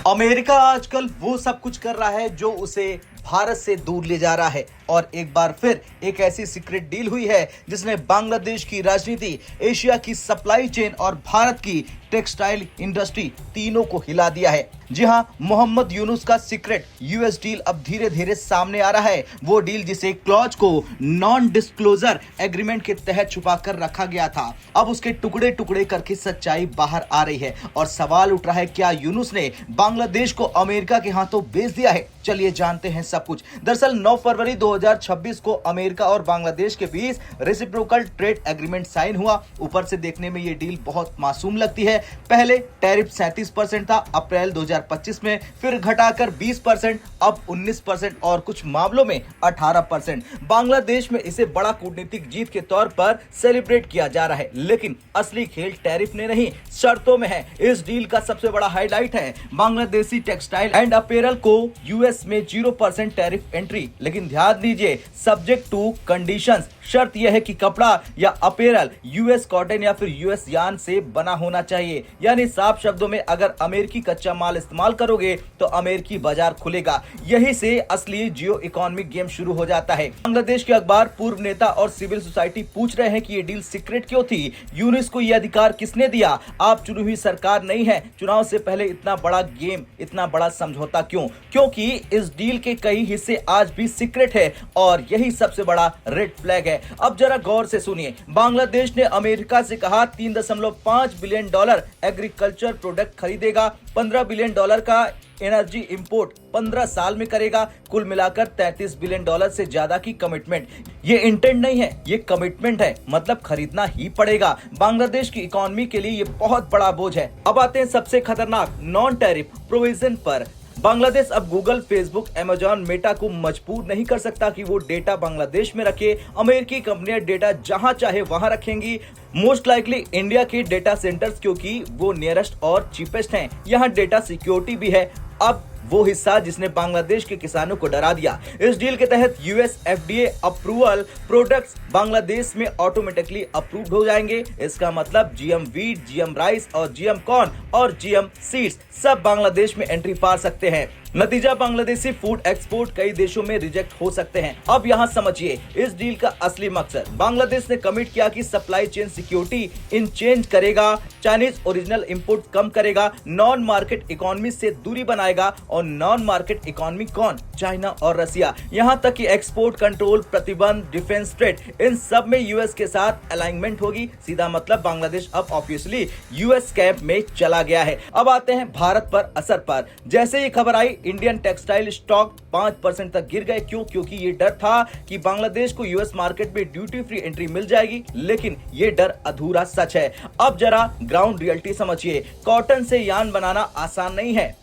America आजकल वो सब कुछ कर रहा है जो उसे भारत से दूर ले जा रहा है और एक बार फिर एक ऐसी सीक्रेट डील हुई है जिसने बांग्लादेश की राजनीति, एशिया की सप्लाई चेन और भारत की टेक्सटाइल इंडस्ट्री तीनों को हिला दिया है। जी हां, मोहम्मद यूनुस का सीक्रेट यूएस डील अब धीरे धीरे सामने आ रहा है। वो डील जिसे क्लॉज को नॉन डिस्क्लोजर एग्रीमेंट के तहत छुपा कर रखा गया था, अब उसके टुकड़े टुकड़े करके सच्चाई बाहर आ रही है और सवाल उठ रहा है, क्या यूनुस ने बांग्लादेश को अमेरिका के हाथों बेच दिया है? चलिए जानते हैं सब कुछ। दरअसल 9 फरवरी 2026 को अमेरिका और बांग्लादेश के बीच रेसिप्रोकल ट्रेड एग्रीमेंट साइन हुआ। ऊपर से देखने में ये डील बहुत मासूम लगती है। पहले टैरिफ 37% था अप्रैल 2025 में, फिर घटाकर 20%, अब 19% और कुछ मामलों में 18%। बांग्लादेश में इसे बड़ा कूटनीतिक जीत के तौर पर सेलिब्रेट किया जा रहा है, लेकिन असली खेल टैरिफ ने नहीं, शर्तों में है। इस डील का सबसे बड़ा हाईलाइट है बांग्लादेशी टेक्सटाइल एंड अपैरल को यूएस में 0% टैरिफ एंट्री। लेकिन ध्यान दीजिए, सब्जेक्ट टू कंडीशंस। शर्त यह है कि कपड़ा या अपैरल यूएस कॉटन या फिर यूएस यान से बना होना चाहिए। यानी साफ शब्दों में, अगर अमेरिकी कच्चा माल इस्तेमाल करोगे तो अमेरिकी बाजार खुलेगा। यही से असली जियो इकोनॉमिक गेम शुरू हो जाता है। बांग्लादेश के अखबार, पूर्व नेता और सिविल सोसाइटी पूछ रहे हैं कि ये डील सीक्रेट क्यों थी? यूनुस को ये अधिकार किसने दिया? आप चुनी हुई सरकार नहीं है। चुनाव से पहले इतना बड़ा गेम, इतना बड़ा समझौता क्यों? क्योंकि इस डील के कई हिस्से आज भी सीक्रेट है और यही सबसे बड़ा रेड फ्लैग है। अब जरा गौर से सुनिए। बांग्लादेश ने अमेरिका से कहा 3.5 बिलियन डॉलर एग्रीकल्चर प्रोडक्ट खरीदेगा, 15 बिलियन डॉलर का एनर्जी इंपोर्ट 15 साल में करेगा। कुल मिलाकर 33 बिलियन डॉलर से ज्यादा की कमिटमेंट। ये इंटेंट नहीं है, ये कमिटमेंट है, मतलब खरीदना ही पड़ेगा। बांग्लादेश की इकोनॉमी के लिए ये बहुत बड़ा बोझ है। अब आते हैं सबसे खतरनाक नॉन टैरिफ प्रोविजन पर। बांग्लादेश अब गूगल, फेसबुक, अमेजॉन, मेटा को मजबूर नहीं कर सकता कि वो डेटा बांग्लादेश में रखे। अमेरिकी कंपनियां डेटा जहां चाहे वहां रखेंगी, मोस्ट लाइकली इंडिया के डेटा सेंटर्स, क्योंकि वो नियरेस्ट और चीपेस्ट हैं। यहाँ डेटा सिक्योरिटी भी है। अब वो हिस्सा जिसने बांग्लादेश के किसानों को डरा दिया। इस डील के तहत US FDA approval products Bangladesh में ऑटोमेटिकली अप्रूव्ड हो जाएंगे। इसका मतलब जीएम वीट, जीएम राइस और जीएम कॉर्न और जीएम सीड्स सब बांग्लादेश में एंट्री पा सकते हैं। नतीजा, बांग्लादेशी फूड एक्सपोर्ट कई देशों में रिजेक्ट हो सकते हैं। अब यहाँ समझिए इस डील का असली मकसद। बांग्लादेश ने कमिट किया कि supply chain security in change करेगा, चाइनीज ओरिजिनल इंपोर्ट कम करेगा, नॉन मार्केट इकोनॉमी से दूरी बनाएगा। और नॉन मार्केट इकोनॉमी कौन? चाइना और रसिया। यहाँ तक कि एक्सपोर्ट कंट्रोल, प्रतिबंध, डिफेंस ट्रेड, इन सब में यूएस के साथ अलाइनमेंट होगी। सीधा मतलब बांग्लादेश अब ऑब्वियसली यूएस कैंप में चला गया है। अब आते हैं भारत पर असर पर। जैसे ये खबर आई, इंडियन टेक्सटाइल स्टॉक 5% तक गिर गए। क्यों? क्योंकि ये डर था कि बांग्लादेश को यूएस मार्केट में ड्यूटी फ्री एंट्री मिल जाएगी, लेकिन ये डर अधूरा सच है। अब जरा ग्राउंड रियलिटी समझिए। कॉटन से यान बनाना आसान नहीं है।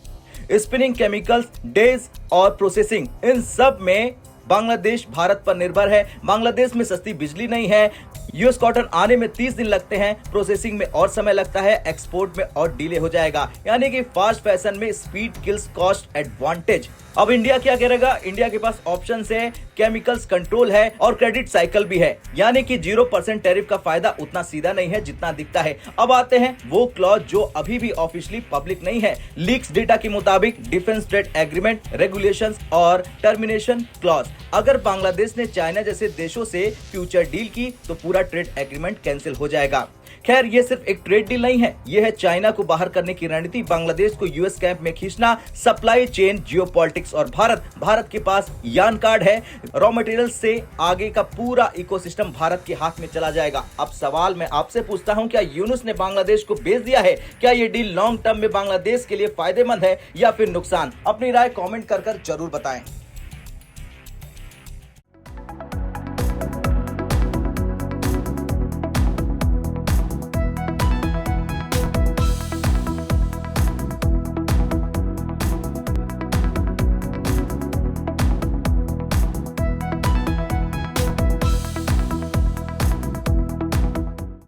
स्पिनिंग केमिकल्स, डेज और प्रोसेसिंग, इन सब में बांग्लादेश भारत पर निर्भर है। बांग्लादेश में सस्ती बिजली नहीं है। यूएस कॉटन आने में 30 दिन लगते हैं, प्रोसेसिंग में और समय लगता है, एक्सपोर्ट में और डिले हो जाएगा। यानी कि फास्ट फैशन में स्पीड किल्स कॉस्ट एडवांटेज। अब इंडिया क्या करेगा? इंडिया के पास ऑप्शन है, केमिकल्स कंट्रोल है और क्रेडिट साइकिल भी है। यानी कि 0% टैरिफ का फायदा उतना सीधा नहीं है जितना दिखता है। अब आते हैं वो क्लॉज जो अभी भी ऑफिशियली पब्लिक नहीं है। लीक्स डेटा के मुताबिक डिफेंस ट्रेड एग्रीमेंट, रेगुलेशंस और टर्मिनेशन क्लॉज। अगर बांग्लादेश ने चाइना जैसे देशों से फ्यूचर डील की तो पूरा ट्रेड एग्रीमेंट कैंसिल हो जाएगा। खैर, ये सिर्फ एक ट्रेड डील नहीं है, ये है चाइना को बाहर करने की रणनीति, बांग्लादेश को यूएस कैंप में खींचना, सप्लाई चेन, जियोपॉलिटिक्स और भारत के पास यान कार्ड है। रॉ मटेरियल से आगे का पूरा इकोसिस्टम भारत के हाथ में चला जाएगा। अब सवाल मैं आपसे पूछता हूं, क्या यूनुस ने बांग्लादेश को बेच दिया है? क्या ये डील लॉन्ग टर्म में बांग्लादेश के लिए फायदेमंद है या फिर नुकसान? अपनी राय कमेंट कर जरूर बताएं।